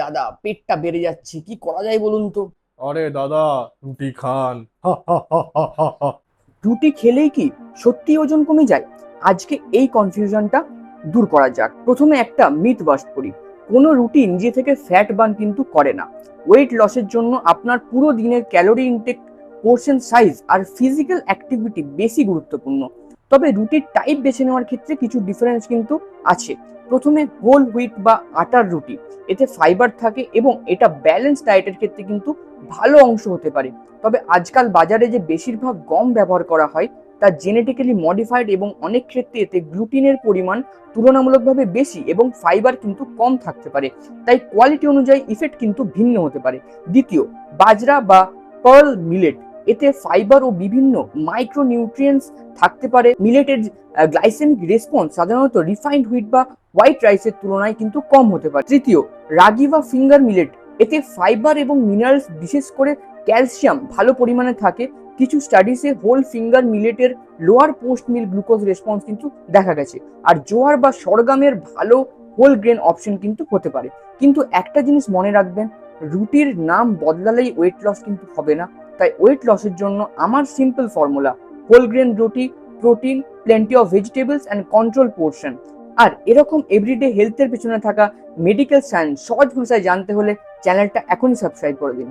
দাদা পেটটা বেড়ে যাচ্ছে, কি করা যায় বলুন তো? আরে দাদা, রুটি খান। হা হা হা হা হা হা। রুটি খেলেই কি সত্যি ওজন কমে যায়? আজকে এই কনফিউশনটা দূর করা যাক। প্রথমে একটা মিথ বাস্ট করি। কোনো রুটি নিজে থেকে ফ্যাট বার্ন কিন্তু করে না। ওয়েট লসের জন্য আপনার পুরো দিনের ক্যালোরি ইনটেক, পোর্শন সাইজ আর ফিজিক্যাল অ্যাক্টিভিটি বেশি গুরুত্বপূর্ণ। তবে রুটির টাইপ বেছে নেওয়ার ক্ষেত্রে কিছু ডিফারেন্স কিন্তু আছে। প্রথমে হোল হুইট বা আটার রুটি, এতে ফাইবার থাকে এবং এটা ব্যালেন্স ডায়েটের ক্ষেত্রে কিন্তু ভালো অংশ হতে পারে। তবে আজকাল বাজারে যে বেশিরভাগ গম ব্যবহার করা হয় তা জেনেটিক্যালি মডিফাইড এবং অনেক ক্ষেত্রে এতে গ্লুটিনের পরিমাণ তুলনামূলকভাবে বেশি এবং ফাইবার কিন্তু কম থাকতে পারে। তাই কোয়ালিটি অনুযায়ী ইফেক্ট কিন্তু ভিন্ন হতে পারে। দ্বিতীয়, বাজরা বা পার্ল মিলেট, এতে ফাইবার ও বিভিন্ন মাইক্রোনিউট্রিয়েন্টস থাকতে পারে। মিলেটের গ্লাইসেমিক রেসপন্স সাধারণত রিফাইন্ড হুইট বা হোয়াইট রাইসের তুলনায় কিন্তু কম হতে পারে। তৃতীয়, রাগি বা ফিঙ্গার মিলেট, এতে ফাইবার এবং মিনারেলস বিশেষ করে ক্যালসিয়াম ভালো পরিমাণে থাকে। কিছু স্টাডিজে হোল ফিঙ্গার মিলেটের lower post meal glucose response কিন্তু দেখা গেছে। আর জোয়ার বা সরগামের ভালো হোল গ্রেন অপশন কিন্তু হতে পারে। কিন্তু একটা জিনিস মনে রাখবেন, রুটির নাম বদলালেই ওয়েট লস কিন্তু হবে না। তাই ওয়েট লসের জন্য আমার সিম্পল ফর্মুলা: হোল গ্রেন রুটি, protein, plenty of vegetables and control portion. আর এরকম এভরিডে হেলথের পেছনে থাকা মেডিকেল সায়েন্স সহজ ভাষায় জানতে হলে চ্যানেলটা এখনই সাবস্ক্রাইব করে দিন।